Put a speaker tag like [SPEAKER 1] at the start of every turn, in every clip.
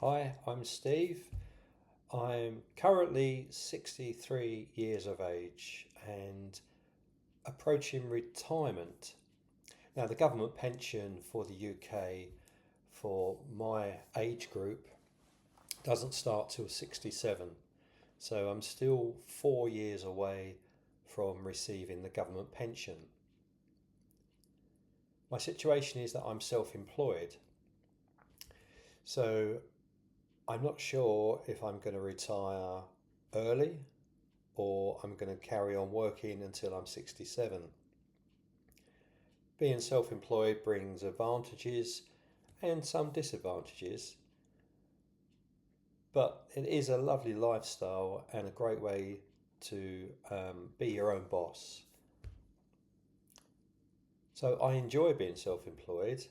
[SPEAKER 1] Hi, I'm Steve. I'm currently 63 years of age and approaching retirement. Now, the government pension for the UK for my age group doesn't start till 67, so I'm still 4 years away from receiving the government pension. My situation is that I'm self employed, so I'm not sure if I'm going to retire early or I'm going to carry on working until I'm 67. Being self employed brings advantages and some disadvantages, but it is a lovely lifestyle and a great way to be your own boss. So I enjoy being self employed,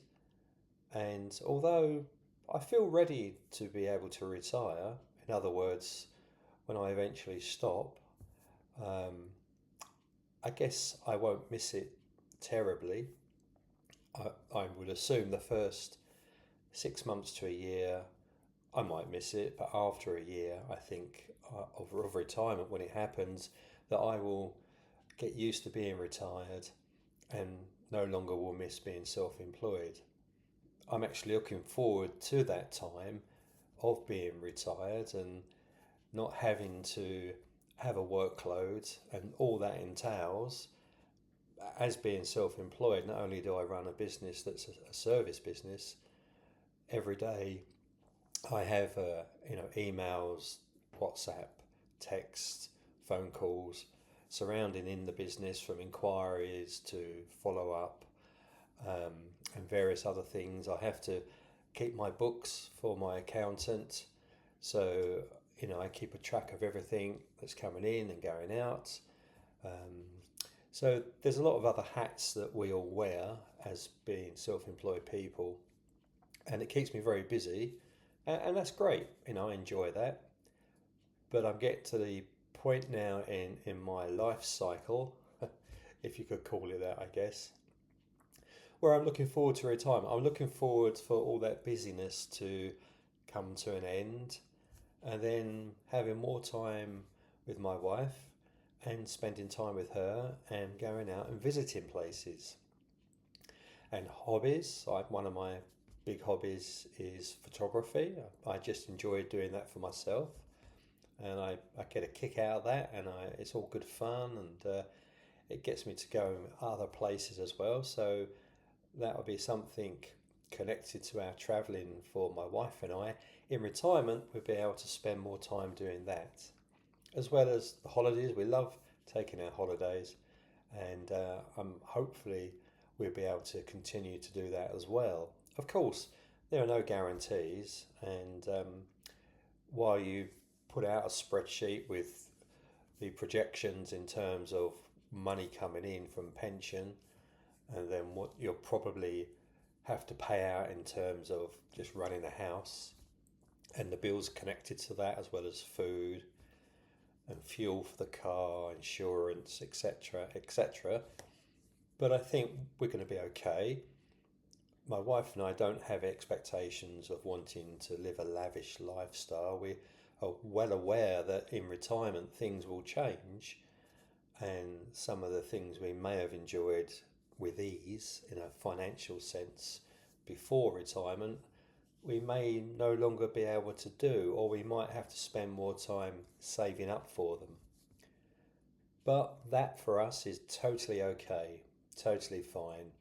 [SPEAKER 1] and although I feel ready to be able to retire, in other words, when I eventually stop, um, I guess I won't miss it terribly. I would assume the first 6 months to a year, I might miss it, but after a year, I think of retirement when it happens, that I will get used to being retired and no longer will miss being self employed. I'm actually looking forward to that time of being retired and not having to have a workload and all that entails. As being self employed, not only do I run a business that's a service business, every day I have emails, WhatsApp, text, phone calls surrounding in the business from inquiries to follow up um, and various other things. I have to keep my books for my accountant, so I keep a track of everything that's coming in and going out. Um, so there's a lot of other hats that we all wear as being self-employed people, and it keeps me very busy, and that's great. I enjoy that. But I'm getting to the point now in my life cycle, if you could call it that, I guess, where I'm looking forward to retirement. I'm looking forward for all that busyness to come to an end, and then having more time with my wife and spending time with her and going out and visiting places. And hobbies, one of my big hobbies is photography. I just enjoy doing that for myself, and I get a kick out of that, and it's all good fun, and it gets me to go other places as well. So that would be something connected to our travelling for my wife and I. In retirement, we'll be able to spend more time doing that, as well as the holidays. We love taking our holidays, and hopefully we'll be able to continue to do that as well. Of course, there are no guarantees, and while you put out a spreadsheet with the projections in terms of money coming in from pension, and then what you'll probably have to pay out in terms of just running a house and the bills connected to that, as well as food and fuel for the car, insurance, etc., etc. But I think we're going to be okay. My wife and I don't have expectations of wanting to live a lavish lifestyle. We are well aware that in retirement things will change, and some of the things we may have enjoyed with ease in a financial sense before retirement, we may no longer be able to do, or we might have to spend more time saving up for them. But that for us is totally okay, totally fine.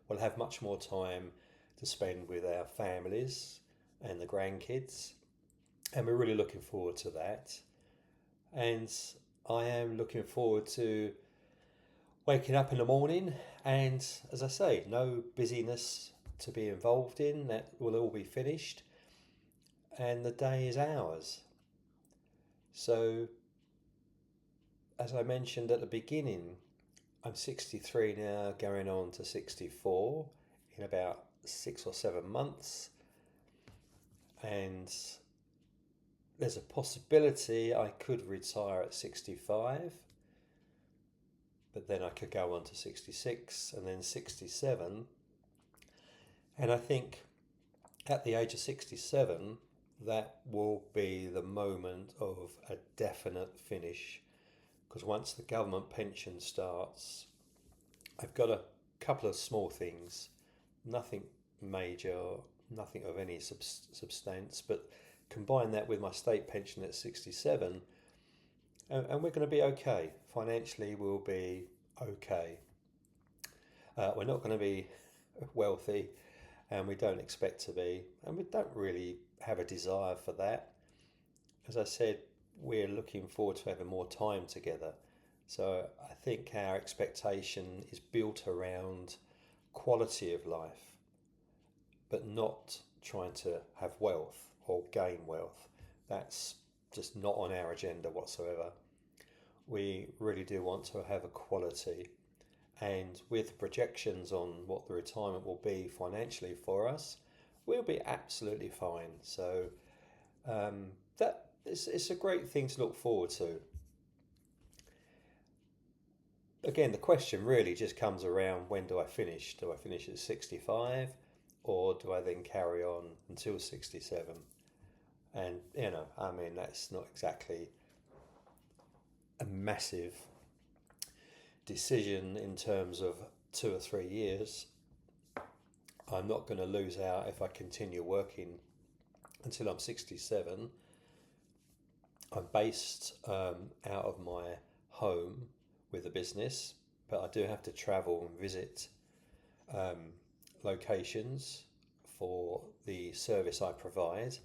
[SPEAKER 1] We'll have much more time to spend with our families and the grandkids, and we're really looking forward to that. And I am looking forward to waking up in the morning, and as I say, no busyness to be involved in. That will all be finished, and the day is ours. So, as I mentioned at the beginning, I'm 63 now, going on to 64 in about 6 or 7 months, and there's a possibility I could retire at 65, but then I could go on to 66 and then 67. And I think at the age of 67, that will be the moment of a definite finish. Because once the government pension starts, I've got a couple of small things, nothing major, nothing of any substance, but combine that with my state pension at 67, and we're going to be okay. Financially, we'll be okay. We're not going to be wealthy, and we don't expect to be, and we don't really have a desire for that. As I said, we're looking forward to having more time together. So I think our expectation is built around quality of life, but not trying to have wealth or gain wealth. That's just not on our agenda whatsoever. We really do want to have a quality, and with projections on what the retirement will be financially for us, we'll be absolutely fine. So that it's a great thing to look forward to. Again, the question really just comes around, when do I finish? Do I finish at 65, or do I then carry on until 67? And, I mean, that's not exactly a massive decision in terms of 2 or 3 years. I'm not going to lose out if I continue working until I'm 67. I'm based out of my home with the business, but I do have to travel and visit locations for the service I provide.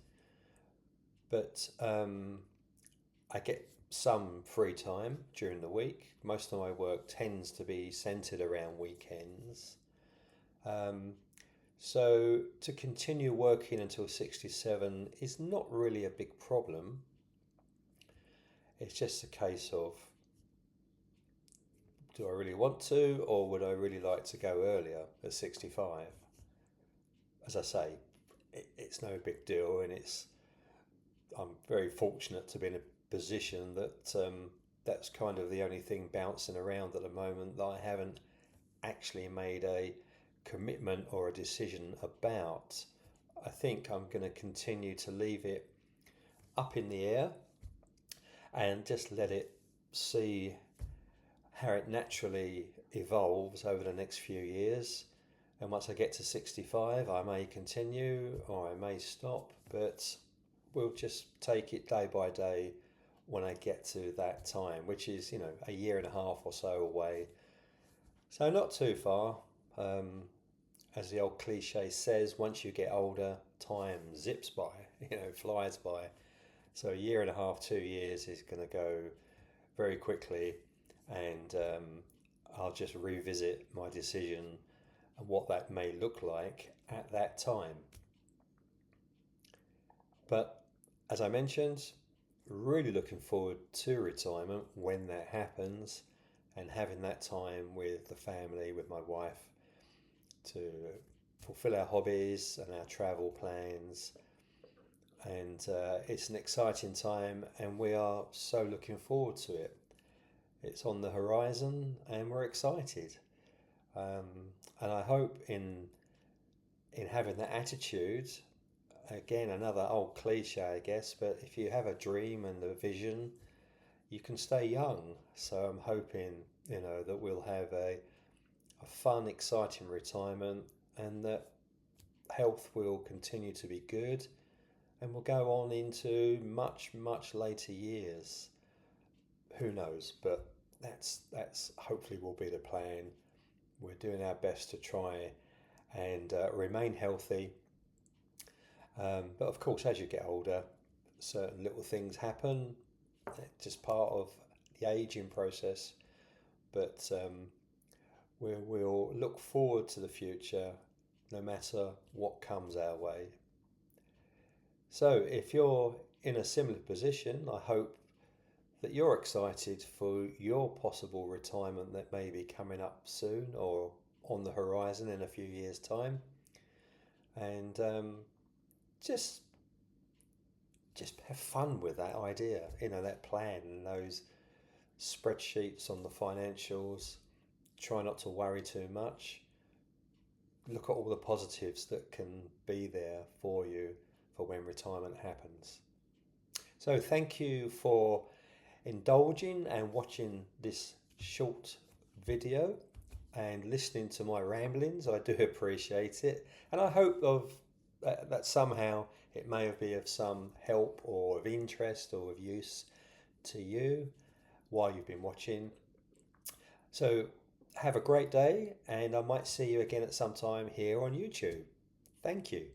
[SPEAKER 1] But I get some free time during the week. Most of my work tends to be centered around weekends. So to continue working until 67 is not really a big problem. It's just a case of, do I really want to, or would I really like to go earlier at 65? As I say, it's no big deal, and I'm very fortunate to be in a position that that's kind of the only thing bouncing around at the moment that I haven't actually made a commitment or a decision about. I think I'm going to continue to leave it up in the air and just let it see how it naturally evolves over the next few years. And once I get to 65, I may continue or I may stop, but we'll just take it day by day when I get to that time, which is, a year and a half or so away. So not too far. As the old cliche says, once you get older, time zips by, flies by. So a year and a half, 2 years is going to go very quickly, and I'll just revisit my decision and what that may look like at that time. But as I mentioned, really looking forward to retirement when that happens, and having that time with the family, with my wife, to fulfill our hobbies and our travel plans. And it's an exciting time, and we are so looking forward to it. It's on the horizon, and we're excited. And I hope in having that attitude, again, another old cliche, I guess, but if you have a dream and a vision, you can stay young. So I'm hoping, that we'll have a fun, exciting retirement, and that health will continue to be good, and we'll go on into much, much later years. Who knows? But that's hopefully will be the plan. We're doing our best to try and remain healthy. But of course, as you get older, certain little things happen. It's just part of the aging process. But we'll look forward to the future no matter what comes our way. So if you're in a similar position, I hope that you're excited for your possible retirement that may be coming up soon or on the horizon in a few years' time. And just have fun with that idea, that plan and those spreadsheets on the financials. Try not to worry too much. Look at all the positives that can be there for you for when retirement happens. So thank you for indulging and watching this short video and listening to my ramblings. I do appreciate it, and I hope that somehow it may be of some help or of interest or of use to you while you've been watching. So have a great day, and I might see you again at some time here on YouTube. Thank you.